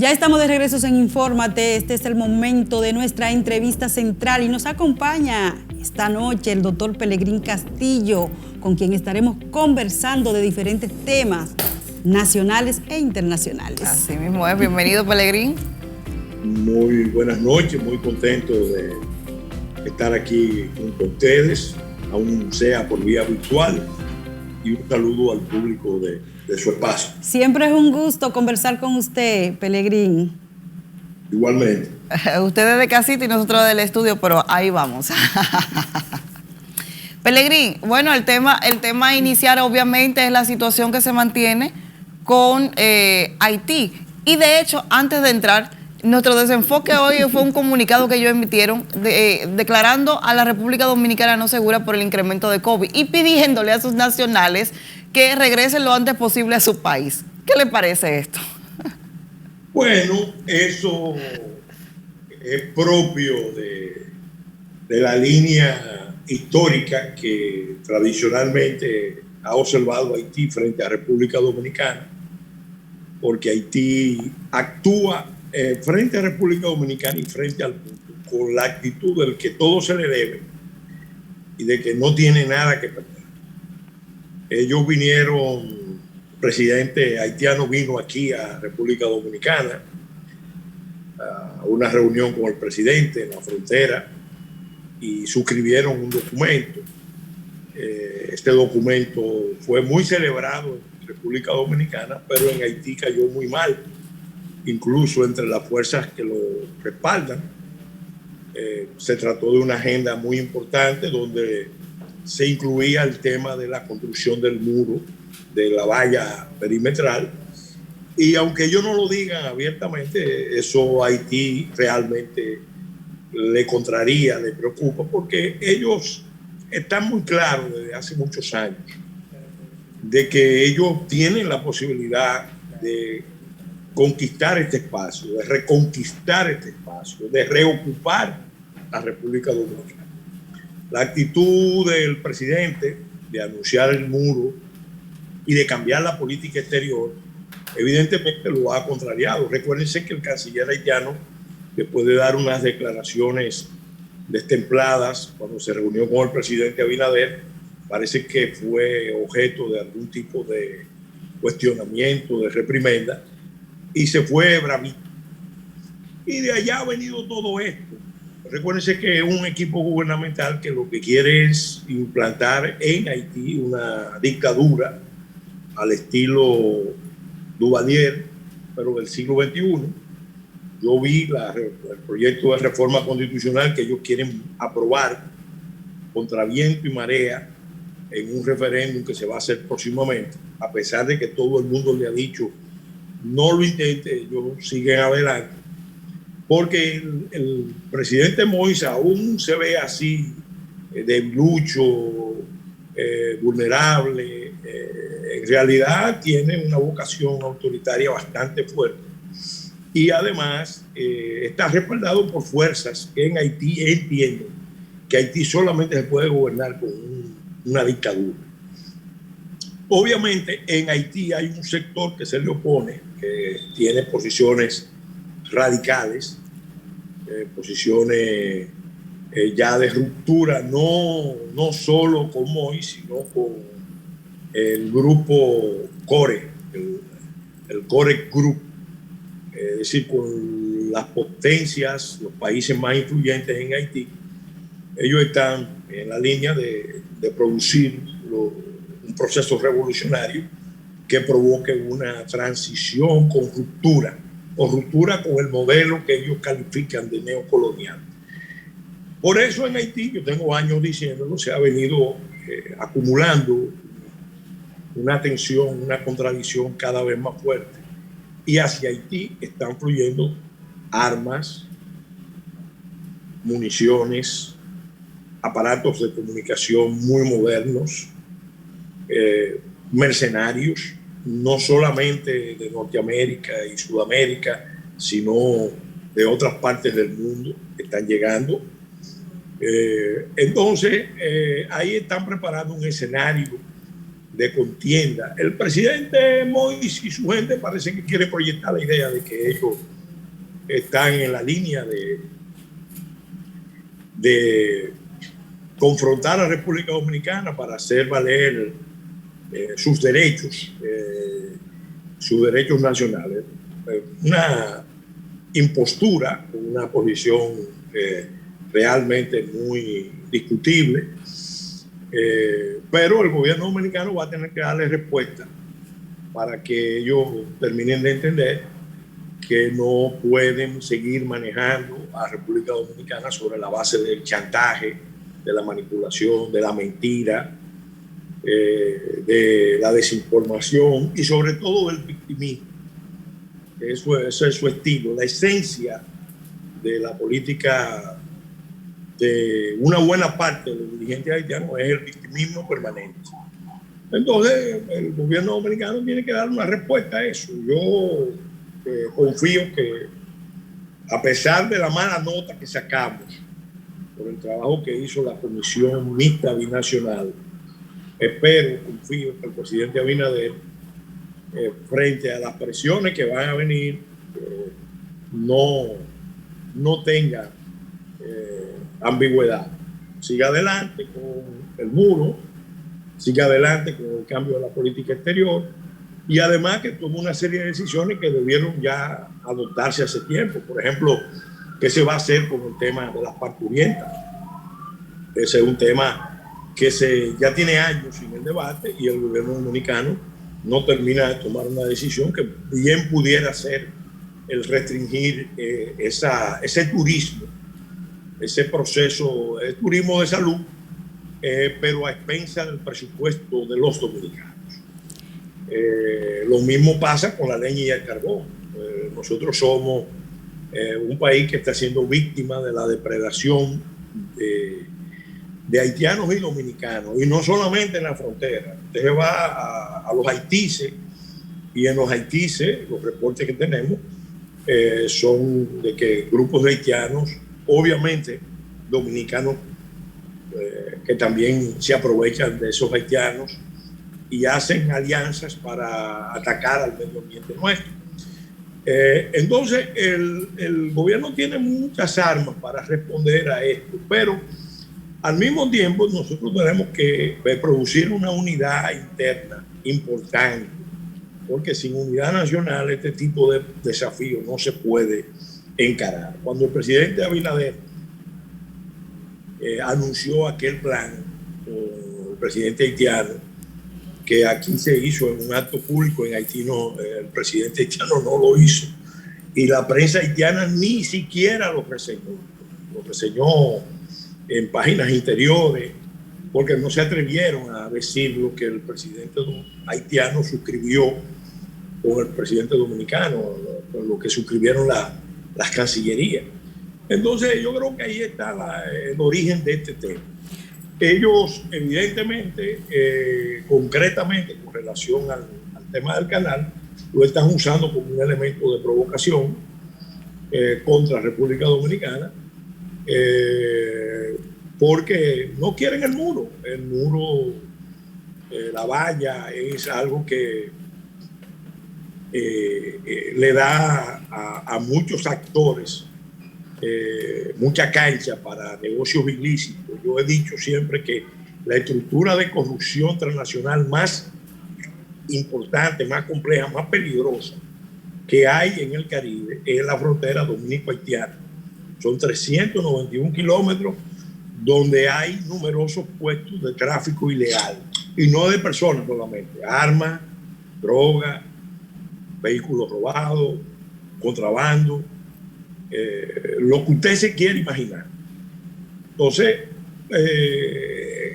Ya estamos de regreso en Infórmate. Este es el momento de nuestra entrevista central y nos acompaña esta noche el doctor Pelegrín Castillo, con quien estaremos conversando de diferentes temas nacionales e internacionales. Así mismo es. Bienvenido, Pelegrín. Muy buenas noches, muy contento de estar aquí con ustedes, aún sea por vía virtual, y un saludo al público de su espacio. Siempre es un gusto conversar con usted, Pelegrín. Igualmente. Ustedes de casita y nosotros del estudio, pero ahí vamos. Pelegrín, bueno, el tema inicial obviamente es la situación que se mantiene con Haití. Y de hecho, antes de entrar, nuestro desenfoque hoy fue un comunicado que ellos emitieron declarando a la República Dominicana no segura por el incremento de COVID y pidiéndole a sus nacionales que regresen lo antes posible a su país. ¿Qué le parece esto? Bueno, eso es propio de la línea histórica que tradicionalmente ha observado Haití frente a República Dominicana, porque Haití actúa frente a República Dominicana y frente al mundo con la actitud del que todo se le debe y de que no tiene nada que perder. Ellos vinieron, el presidente haitiano vino aquí a República Dominicana a una reunión con el presidente en la frontera y suscribieron un documento. Este documento fue muy celebrado en República Dominicana, pero en Haití cayó muy mal, incluso entre las fuerzas que lo respaldan. Se trató de una agenda muy importante donde se incluía el tema de la construcción del muro, de la valla perimetral, y aunque ellos no lo digan abiertamente, eso a Haití realmente le contraría, le preocupa, porque ellos están muy claros desde hace muchos años de que ellos tienen la posibilidad de conquistar este espacio, de reconquistar este espacio, de reocupar la República Dominicana. La actitud del presidente de anunciar el muro y de cambiar la política exterior, evidentemente lo ha contrariado. Recuérdense que el canciller haitiano, después de dar unas declaraciones destempladas cuando se reunió con el presidente Abinader, parece que fue objeto de algún tipo de cuestionamiento, de reprimenda, y se fue bravito. Y de allá ha venido todo esto. Recuérdense que es un equipo gubernamental que lo que quiere es implantar en Haití una dictadura al estilo Duvalier, pero del siglo XXI. Yo vi el proyecto de reforma constitucional que ellos quieren aprobar contra viento y marea en un referéndum que se va a hacer próximamente, a pesar de que todo el mundo le ha dicho no lo intente, ellos siguen adelante, porque el presidente Moïse aún se ve así, debilucho, vulnerable. En realidad tiene una vocación autoritaria bastante fuerte y además está respaldado por fuerzas que en Haití entienden que Haití solamente se puede gobernar con una dictadura. Obviamente en Haití hay un sector que se le opone, que tiene posiciones radicales, posiciones ya de ruptura, no solo con Moïse, sino con el grupo CORE, el CORE Group, es decir, con las potencias, los países más influyentes en Haití. Ellos están en la línea de producir un proceso revolucionario que provoque una transición con ruptura, o ruptura con el modelo que ellos califican de neocolonial. Por eso en Haití, yo tengo años diciéndolo, se ha venido acumulando una tensión, una contradicción cada vez más fuerte. Y hacia Haití están fluyendo armas, municiones, aparatos de comunicación muy modernos, mercenarios, no solamente de Norteamérica y Sudamérica, sino de otras partes del mundo que están llegando. Entonces, ahí están preparando un escenario de contienda. El presidente Moïse y su gente parece que quiere proyectar la idea de que ellos están en la línea de confrontar a la República Dominicana para hacer valer sus derechos nacionales. Una impostura, una posición realmente muy discutible, pero el gobierno dominicano va a tener que darle respuesta para que ellos terminen de entender que no pueden seguir manejando a República Dominicana sobre la base del chantaje, de la manipulación, de la mentira, de la desinformación y sobre todo del victimismo. Ese es su estilo. La esencia de la política de una buena parte de los dirigentes haitianos es el victimismo permanente. Entonces, el gobierno dominicano tiene que dar una respuesta a eso. Yo confío que, a pesar de la mala nota que sacamos por el trabajo que hizo la Comisión Mixta Binacional, confío que el presidente Abinader, frente a las presiones que van a venir, no tenga ambigüedad. Siga adelante con el muro, siga adelante con el cambio de la política exterior y además que tomó una serie de decisiones que debieron ya adoptarse hace tiempo. Por ejemplo, ¿qué se va a hacer con el tema de las parturientas? Ese es un tema que ya tiene años sin el debate y el gobierno dominicano no termina de tomar una decisión que bien pudiera ser el restringir ese turismo, ese proceso, el turismo de salud, pero a expensa del presupuesto de los dominicanos. Lo mismo pasa con la leña y el carbón. Nosotros somos un país que está siendo víctima de la depredación de haitianos y dominicanos, y no solamente en la frontera. Usted va a los haitises, y en los haitises, los reportes que tenemos son de que grupos de haitianos, obviamente dominicanos, que también se aprovechan de esos haitianos y hacen alianzas para atacar al medio ambiente nuestro. Entonces, el gobierno tiene muchas armas para responder a esto, pero al mismo tiempo nosotros tenemos que producir una unidad interna importante, porque sin unidad nacional este tipo de desafíos no se puede encarar. Cuando el presidente Abinader anunció aquel plan, el presidente haitiano, que aquí se hizo en un acto público, en Haití no, el presidente haitiano no lo hizo, y la prensa haitiana ni siquiera lo reseñó en páginas interiores, porque no se atrevieron a decir lo que el presidente haitiano suscribió con el presidente dominicano, con lo que suscribieron las cancillerías. Entonces yo creo que ahí está el origen de este tema. Ellos evidentemente, concretamente con relación al tema del canal, lo están usando como un elemento de provocación contra la República Dominicana, porque no quieren el muro. El muro, la valla, es algo que le da a muchos actores mucha cancha para negocios ilícitos. Yo he dicho siempre que la estructura de corrupción transnacional más importante, más compleja, más peligrosa que hay en el Caribe es la frontera dominico-haitiana. Son 391 kilómetros donde hay numerosos puestos de tráfico ilegal, y no de personas solamente, armas, drogas, vehículos robados, contrabando, lo que usted se quiere imaginar. Entonces,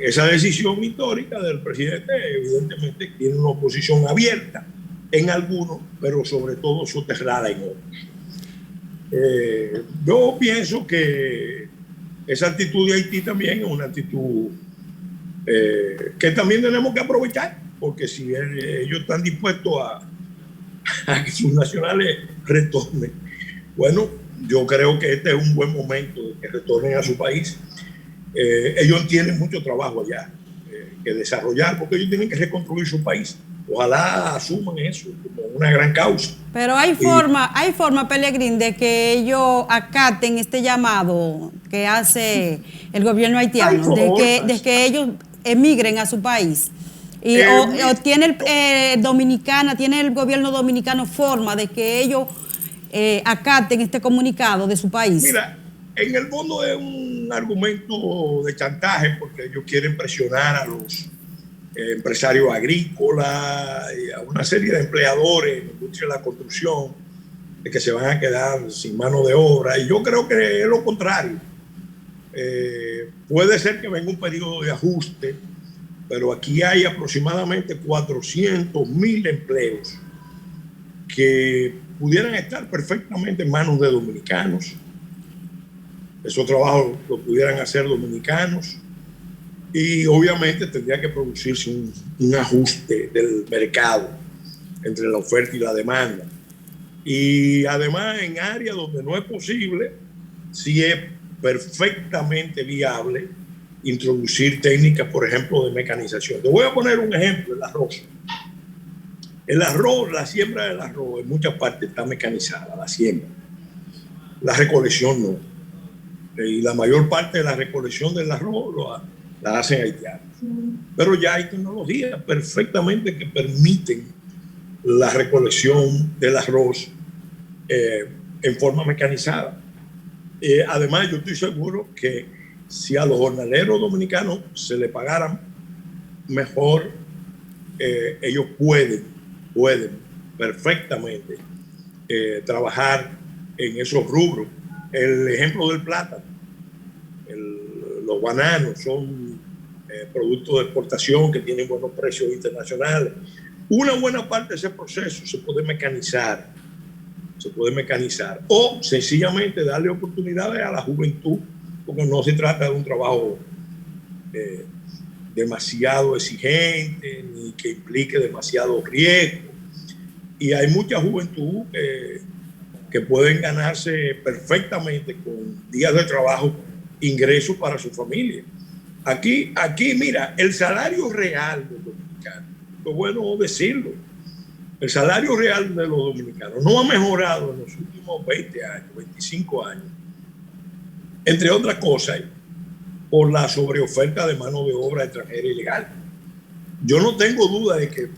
esa decisión histórica del presidente evidentemente tiene una oposición abierta en algunos, pero sobre todo soterrada en otros. Yo pienso que esa actitud de Haití también es una actitud que también tenemos que aprovechar, porque si ellos están dispuestos a que sus nacionales retornen, bueno, yo creo que este es un buen momento de que retornen a su país. Ellos tienen mucho trabajo allá que desarrollar, porque ellos tienen que reconstruir su país. Ojalá asuman eso como una gran causa. Pero hay forma, Pelegrín, de que ellos acaten este llamado que hace el gobierno haitiano, de que ellos emigren a su país. Y, o tiene tiene el gobierno dominicano forma de que ellos acaten este comunicado de su país. Mira, en el fondo es un argumento de chantaje porque ellos quieren presionar a los empresarios agrícolas y a una serie de empleadores en la industria de la construcción de que se van a quedar sin mano de obra. Y yo creo que es lo contrario. Puede ser que venga un periodo de ajuste, pero aquí hay aproximadamente 400,000 empleos que pudieran estar perfectamente en manos de dominicanos. Esos trabajos lo pudieran hacer dominicanos y obviamente tendría que producirse un ajuste del mercado entre la oferta y la demanda. Y además en áreas donde no es posible, sí es perfectamente viable introducir técnicas, por ejemplo, de mecanización. Te voy a poner un ejemplo, el arroz. El arroz, la siembra del arroz en muchas partes está mecanizada, la siembra. La recolección no. Y la mayor parte de la recolección del arroz la hacen haitianos. Pero ya hay tecnologías perfectamente que permiten la recolección del arroz en forma mecanizada. Además, yo estoy seguro que si a los jornaleros dominicanos se les pagaran mejor, ellos pueden perfectamente trabajar en esos rubros. El ejemplo del plátano, los bananos son productos de exportación que tienen buenos precios internacionales. Una buena parte de ese proceso se puede mecanizar o sencillamente darle oportunidades a la juventud, porque no se trata de un trabajo demasiado exigente ni que implique demasiado riesgo. Y hay mucha juventud que pueden ganarse perfectamente con días de trabajo ingresos para su familia. Aquí, mira, el salario real de los dominicanos, es bueno decirlo, el salario real de los dominicanos no ha mejorado en los últimos 20 años, 25 años, entre otras cosas, por la sobreoferta de mano de obra extranjera ilegal. Yo no tengo duda de que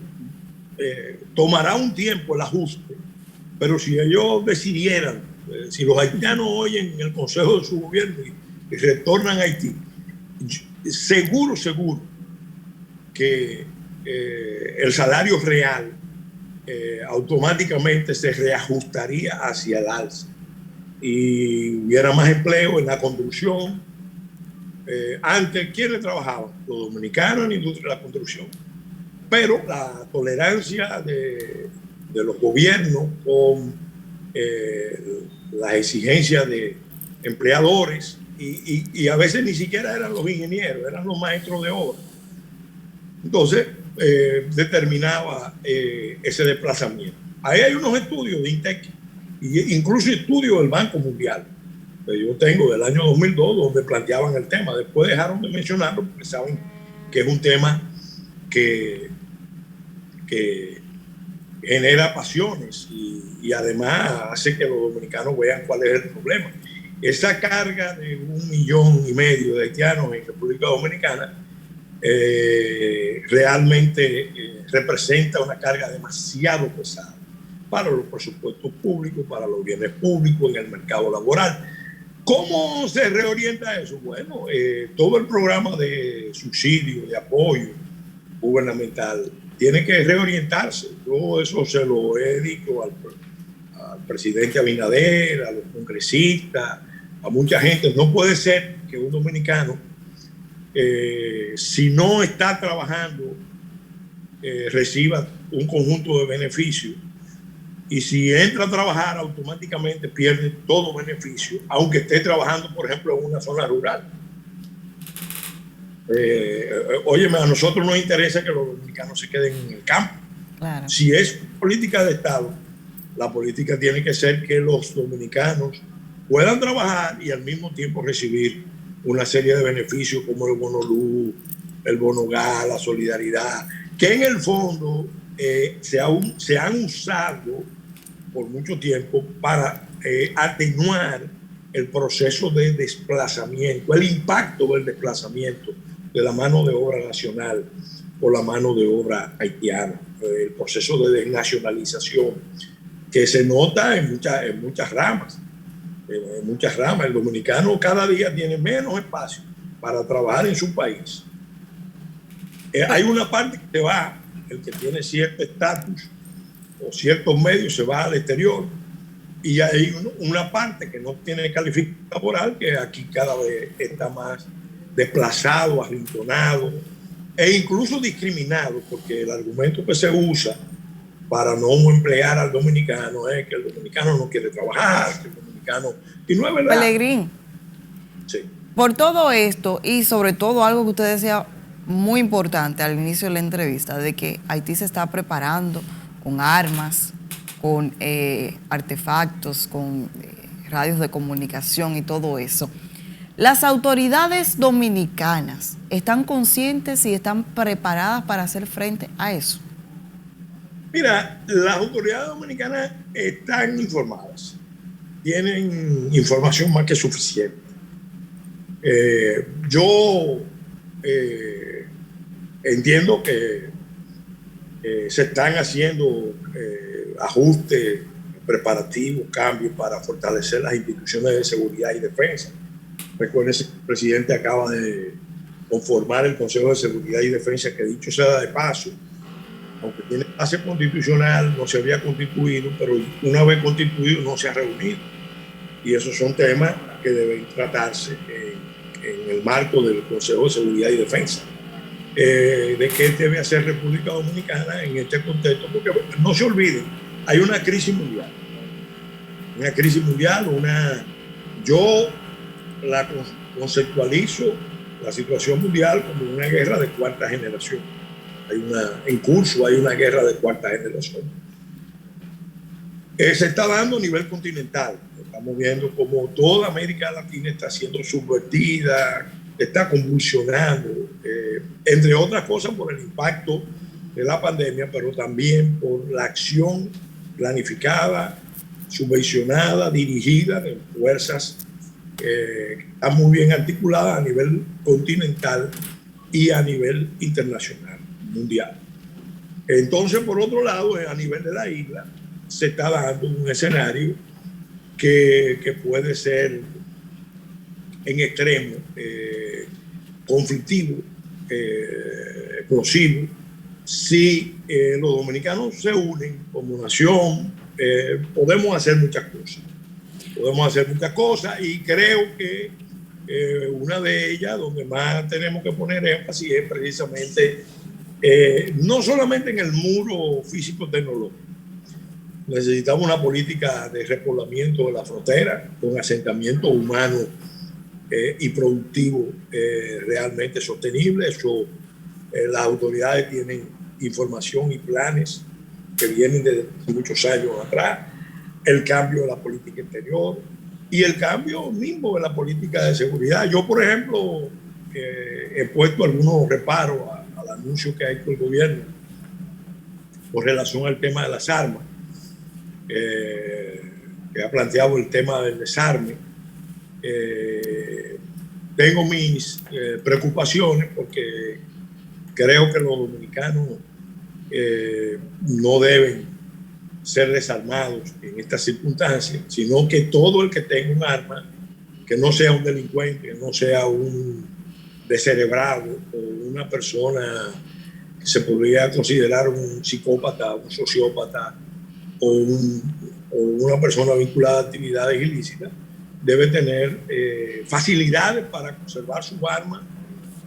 tomará un tiempo el ajuste, pero si ellos decidieran, si los haitianos oyen el consejo de su gobierno y retornan a Haití, seguro que el salario real automáticamente se reajustaría hacia el alza y hubiera más empleo en la construcción. Antes, ¿quiénes trabajaban? Los dominicanos en la industria de la construcción. Pero la tolerancia de los gobiernos con las exigencias de empleadores y a veces ni siquiera eran los ingenieros, eran los maestros de obra. Entonces, determinaba ese desplazamiento. Ahí hay unos estudios de INTEC, incluso estudios del Banco Mundial, que yo tengo del año 2002, donde planteaban el tema. Después dejaron de mencionarlo porque saben que es un tema que genera pasiones y además hace que los dominicanos vean cuál es el problema. Esa carga de 1,5 millones de haitianos en República Dominicana realmente representa una carga demasiado pesada para los presupuestos públicos, para los bienes públicos en el mercado laboral. ¿Cómo se reorienta eso? Bueno, todo el programa de subsidio, de apoyo gubernamental tiene que reorientarse. Yo eso se lo he dicho al presidente Abinader, a los congresistas, a mucha gente. No puede ser que un dominicano, si no está trabajando, reciba un conjunto de beneficios, y si entra a trabajar automáticamente pierde todo beneficio, aunque esté trabajando, por ejemplo, en una zona rural. Óyeme, a nosotros nos interesa que los dominicanos se queden en el campo. Claro. Si es política de Estado, la política tiene que ser que los dominicanos puedan trabajar y al mismo tiempo recibir una serie de beneficios como el bono luz, el bono gas, la solidaridad, que en el fondo se han usado por mucho tiempo para atenuar el proceso de desplazamiento, el impacto del desplazamiento de la mano de obra nacional o la mano de obra haitiana, el proceso de desnacionalización que se nota en muchas ramas. En muchas ramas, el dominicano cada día tiene menos espacio para trabajar en su país. Hay una parte que se va, el que tiene cierto estatus o ciertos medios se va al exterior, y hay una parte que no tiene calificación laboral que aquí cada vez está más desplazado, arrinconado e incluso discriminado, porque el argumento que se usa para no emplear al dominicano es que el dominicano no quiere trabajar, que el dominicano... Y no es verdad. Pelegrín, sí. Por todo esto y sobre todo algo que usted decía muy importante al inicio de la entrevista, de que Haití se está preparando con armas, con artefactos, con radios de comunicación y todo eso. ¿Las autoridades dominicanas están conscientes y están preparadas para hacer frente a eso? Mira, las autoridades dominicanas están informadas, tienen información más que suficiente. Yo entiendo que se están haciendo ajustes, preparativos, cambios para fortalecer las instituciones de seguridad y defensa. Recuerden que el presidente acaba de conformar el Consejo de Seguridad y Defensa, que dicho sea de paso, aunque tiene base constitucional, no se había constituido, pero una vez constituido no se ha reunido. Y esos son temas que deben tratarse en el marco del Consejo de Seguridad y Defensa. De qué debe hacer República Dominicana en este contexto, porque no se olviden, hay una crisis mundial. Una crisis mundial, yo la conceptualizo la situación mundial como una guerra de cuarta generación. En curso hay una guerra de cuarta generación. Se está dando a nivel continental. Estamos viendo cómo toda América Latina está siendo subvertida, está convulsionando, entre otras cosas por el impacto de la pandemia, pero también por la acción planificada, subvencionada, dirigida de fuerzas que están muy bien articuladas a nivel continental y a nivel internacional, mundial. Entonces, por otro lado, a nivel de la isla, se está dando un escenario que puede ser en extremo conflictivo, explosivo. Si los dominicanos se unen como nación, podemos hacer muchas cosas. Podemos hacer muchas cosas y creo que una de ellas, donde más tenemos que poner énfasis, es precisamente no solamente en el muro físico-tecnológico. Necesitamos una política de repoblamiento de la frontera con asentamiento humano y productivo realmente sostenible. Eso, las autoridades tienen información y planes que vienen de muchos años atrás. El cambio de la política interior y el cambio mismo de la política de seguridad. Yo, por ejemplo, he puesto algunos reparos al anuncio que ha hecho el gobierno con relación al tema de las armas, que ha planteado el tema del desarme. Tengo mis preocupaciones porque creo que los dominicanos no deben ser desarmados en estas circunstancias, sino que todo el que tenga un arma, que no sea un delincuente, que no sea un descerebrado o una persona que se podría considerar un psicópata, un sociópata o una persona vinculada a actividades ilícitas, debe tener facilidades para conservar su arma,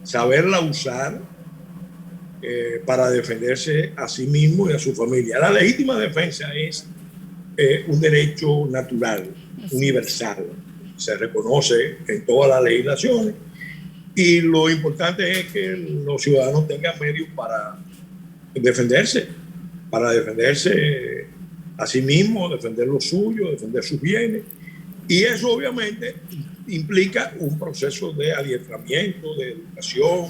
saberla usar para defenderse a sí mismo y a su familia. La legítima defensa es un derecho natural, universal. Se reconoce en todas las legislaciones y lo importante es que los ciudadanos tengan medios para defenderse a sí mismos, defender lo suyo, defender sus bienes. Y eso obviamente implica un proceso de adiestramiento, de educación,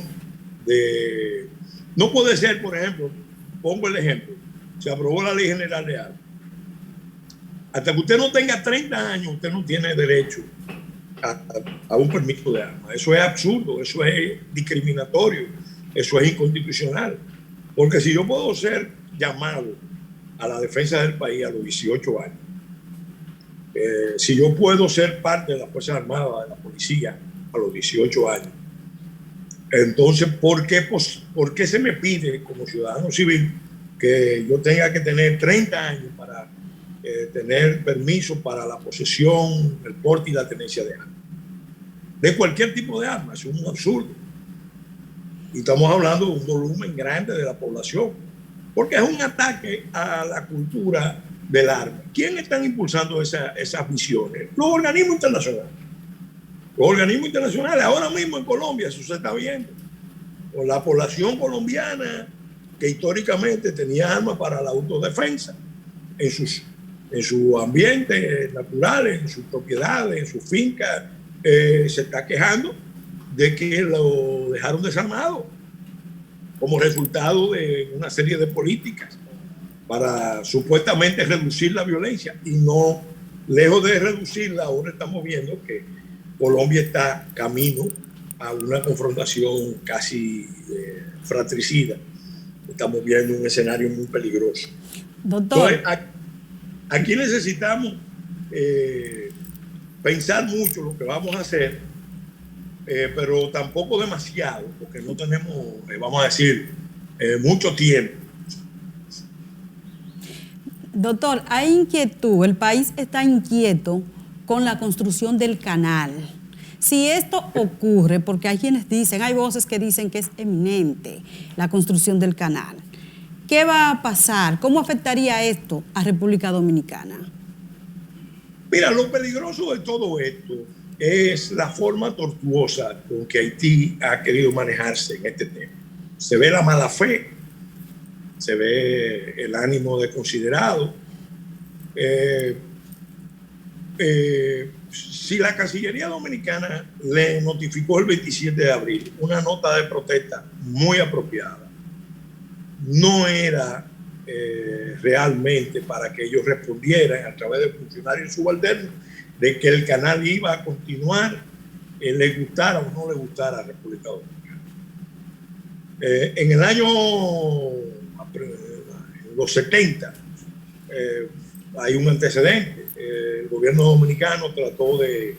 No puede ser, por ejemplo, pongo el ejemplo, se aprobó la Ley General de Armas. Hasta que usted no tenga 30 años, usted no tiene derecho a un permiso de armas. Eso es absurdo, eso es discriminatorio, eso es inconstitucional. Porque si yo puedo ser llamado a la defensa del país a los 18 años, si yo puedo ser parte de las Fuerzas Armadas, de la policía, a los 18 años, entonces, ¿por qué se me pide como ciudadano civil que yo tenga que tener 30 años para tener permiso para la posesión, el porte y la tenencia de armas? De cualquier tipo de armas, es un absurdo. Y estamos hablando de un volumen grande de la población, porque es un ataque a la cultura del arma. ¿Quién están impulsando esas visiones? Los organismos internacionales. Los organismos internacionales, ahora mismo en Colombia, eso se está viendo. Con la población colombiana que históricamente tenía armas para la autodefensa en sus ambientes naturales, en sus propiedades, en sus fincas, se está quejando de que lo dejaron desarmado como resultado de una serie de políticas para supuestamente reducir la violencia, y no, lejos de reducirla, ahora estamos viendo que Colombia está camino a una confrontación casi fratricida. Estamos viendo un escenario muy peligroso. Doctor. Entonces, aquí necesitamos pensar mucho lo que vamos a hacer, pero tampoco demasiado, porque no tenemos, vamos a decir, mucho tiempo. Doctor, hay inquietud, el país está inquieto con la construcción del canal. Si esto ocurre, porque hay quienes dicen, hay voces que dicen que es eminente la construcción del canal, ¿qué va a pasar? ¿Cómo afectaría esto a República Dominicana? Mira, lo peligroso de todo esto es la forma tortuosa con que Haití ha querido manejarse en este tema. Se ve la mala fe, se ve el ánimo desconsiderado. Si la Cancillería Dominicana le notificó el 27 de abril una nota de protesta muy apropiada, no era realmente para que ellos respondieran a través de funcionarios subalternos de que el canal iba a continuar, le gustara o no le gustara a la República Dominicana. En el año, en los 70, hay un antecedente. El gobierno dominicano trató de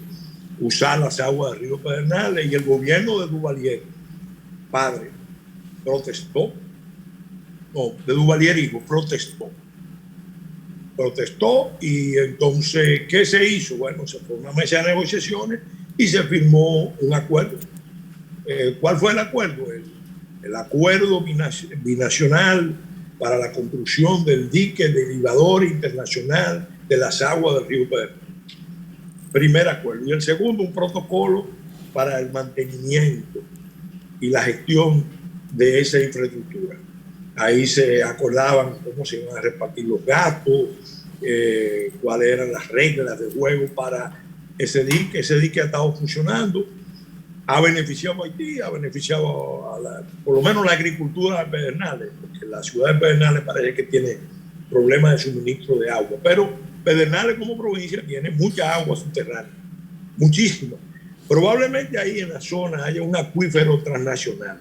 usar las aguas del río Pedernales y el gobierno de Duvalier, padre, protestó. No, de Duvalier hijo, protestó, y entonces, ¿qué se hizo? Bueno, se fue a una mesa de negociaciones y se firmó un acuerdo. ¿Cuál fue el acuerdo? El acuerdo binacional para la construcción del dique derivador internacional de las aguas del río Pedernales. Primer acuerdo. Y el segundo, un protocolo para el mantenimiento y la gestión de esa infraestructura. Ahí se acordaban cómo se iban a repartir los gastos, cuáles eran las reglas de juego para ese dique. Ese dique ha estado funcionando, ha beneficiado a Haití, ha beneficiado por lo menos la agricultura de Pedernales, porque la ciudad de Pedernales parece que tiene problemas de suministro de agua, pero Pedernales como provincia tiene mucha agua subterránea, muchísima. Probablemente ahí en la zona haya un acuífero transnacional.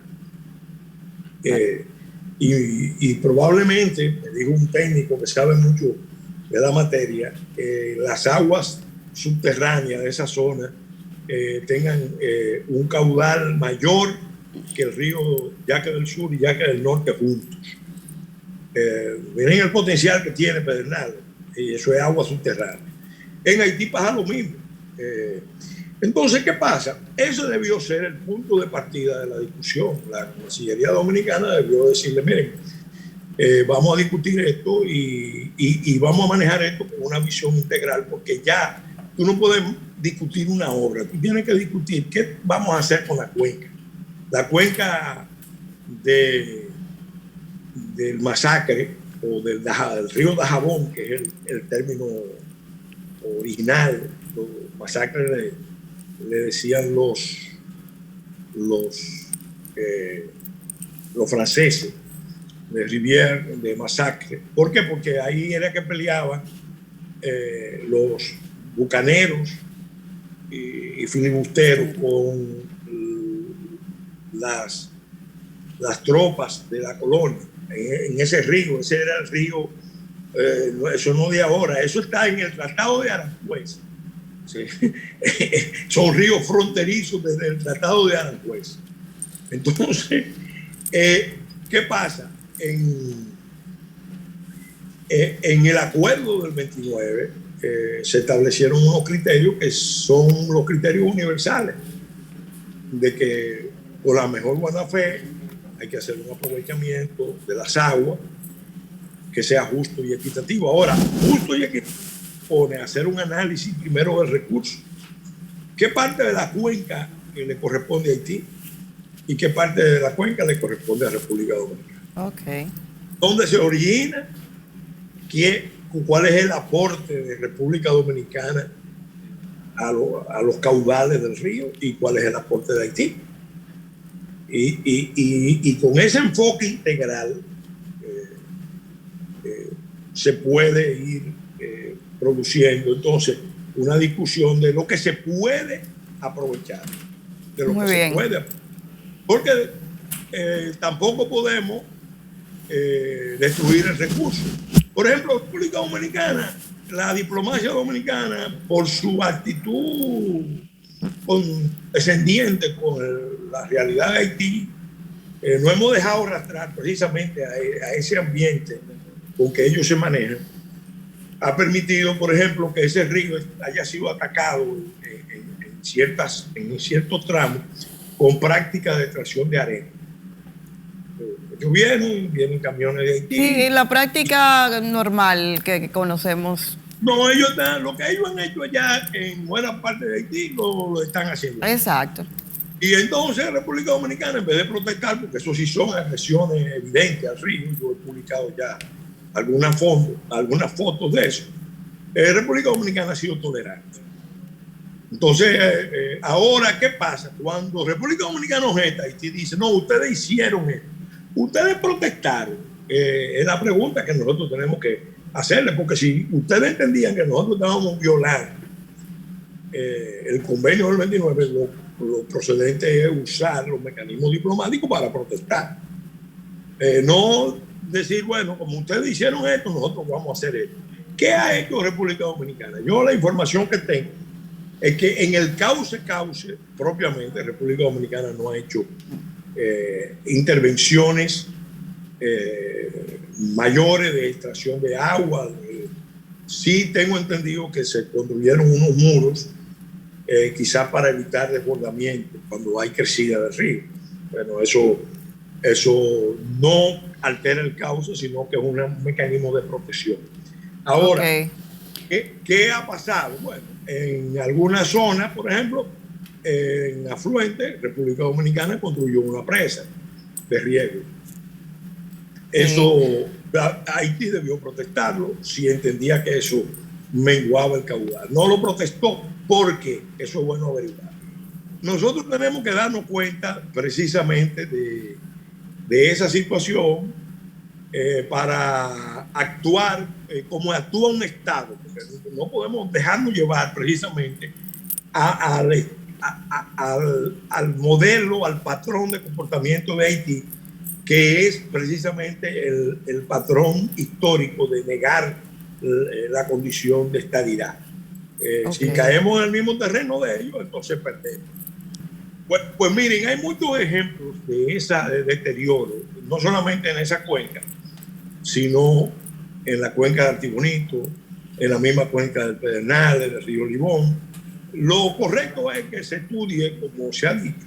Y probablemente, me dijo un técnico que sabe mucho de la materia, las aguas subterráneas de esa zona tengan un caudal mayor que el río Yaque del Sur y Yaque del Norte juntos. Miren el potencial que tiene Pedernales, y eso es agua subterránea. En Haití pasa lo mismo. Entonces, ¿qué pasa? Ese debió ser el punto de partida de la discusión. La Cancillería Dominicana debió decirle, miren, vamos a discutir esto y vamos a manejar esto con una visión integral, porque ya tú no puedes discutir una obra, tú tienes que discutir qué vamos a hacer con la cuenca. La cuenca del Masacre o del río Dajabón, que es el término original. Masacre le decían los franceses, Rivière, de Massacre. ¿Por qué? Porque ahí era que peleaban los bucaneros y filibusteros con las tropas de la colonia en ese río. Ese era el río, eso no de ahora, eso está en el Tratado de Aranjuez. Sí. Son ríos fronterizos desde el Tratado de Aranjuez. Entonces, ¿qué pasa? En el acuerdo del 29 se establecieron unos criterios que son los criterios universales, de que por la mejor buena fe hay que hacer un aprovechamiento de las aguas que sea justo y equitativo. Ahora, justo y equitativo pone a hacer un análisis primero del recurso. ¿Qué parte de la cuenca le corresponde a Haití y qué parte de la cuenca le corresponde a República Dominicana? Okay. ¿Dónde se origina? ¿Cuál es el aporte de República Dominicana a los caudales del río y cuál es el aporte de Haití? Y con ese enfoque integral se puede ir produciendo entonces una discusión de lo que se puede aprovechar, de lo Muy que bien. se puede, porque tampoco podemos destruir el recurso. Por ejemplo, República Dominicana, la diplomacia dominicana, por su actitud condescendiente con la realidad de Haití, no hemos dejado arrastrar precisamente a ese ambiente con que ellos se manejan. Ha permitido, por ejemplo, que ese río haya sido atacado en ciertos tramos con prácticas de extracción de arena. Ellos vienen camiones de Haití. Sí, la práctica normal que conocemos. No, lo que ellos han hecho allá en buena parte de Haití lo están haciendo. Exacto. Y entonces República Dominicana, en vez de protestar, porque eso sí son agresiones evidentes al río, yo he publicado ya algunas fotos de eso, República Dominicana ha sido tolerante. Entonces, ahora, ¿qué pasa? Cuando República Dominicana objeta, Haití dice, no, ustedes hicieron esto, ustedes protestaron. Es la pregunta que nosotros tenemos que hacerle, porque si ustedes entendían que nosotros estábamos violando el convenio del 29, lo procedente es usar los mecanismos diplomáticos para protestar. No decir, bueno, como ustedes hicieron esto, nosotros vamos a hacer esto. ¿Qué ha hecho República Dominicana? Yo la información que tengo es que en el cauce propiamente, República Dominicana no ha hecho intervenciones mayores de extracción de agua. Sí tengo entendido que se construyeron unos muros, quizás para evitar desbordamiento cuando hay crecida del río. Bueno, eso no altera el cauce, sino que es un mecanismo de protección. Ahora, Okay. ¿qué ha pasado? Bueno, en algunas zonas, por ejemplo, en afluente, República Dominicana construyó una presa de riego. Eso, Haití debió protestarlo si entendía que eso menguaba el caudal. No lo protestó porque eso es bueno averiguar. Nosotros tenemos que darnos cuenta precisamente de esa situación para actuar como actúa un Estado, porque no podemos dejarnos llevar precisamente al modelo, al patrón de comportamiento de Haití, que es precisamente el patrón histórico de negar la condición de estadidad. Si caemos en el mismo terreno de ellos, entonces perdemos. Pues miren, hay muchos ejemplos de ese deterioro, no solamente en esa cuenca, sino en la cuenca de Artibonito, en la misma cuenca del Pedernales, del río Libón. Lo correcto es que se estudie, como se ha dicho,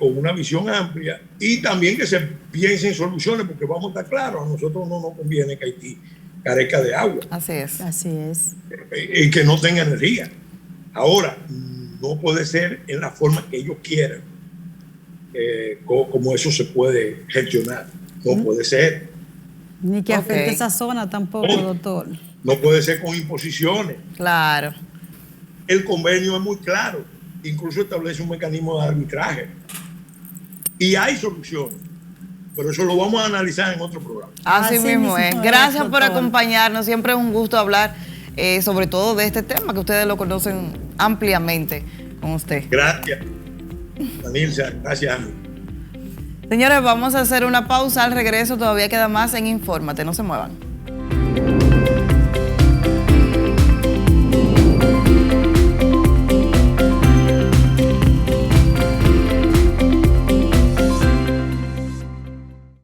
con una visión amplia y también que se piense en soluciones, porque vamos a estar claros, a nosotros no nos conviene que Haití carezca de agua. Así es. Así es. Y que no tenga energía. Ahora, no puede ser en la forma que ellos quieran, como eso se puede gestionar. No puede ser. Ni que afecte esa zona tampoco, doctor. No puede ser con imposiciones. Claro. El convenio es muy claro. Incluso establece un mecanismo de arbitraje. Y hay soluciones. pero eso lo vamos a analizar en otro programa. Así mismo es. mismo Gracias es, por doctor. acompañarnos. Siempre es un gusto hablar, sobre todo de este tema, que ustedes lo conocen ampliamente con usted. Gracias, Danilza, gracias a mí. Señores, vamos a hacer una pausa. Al regreso todavía queda más en Infórmate. No se muevan.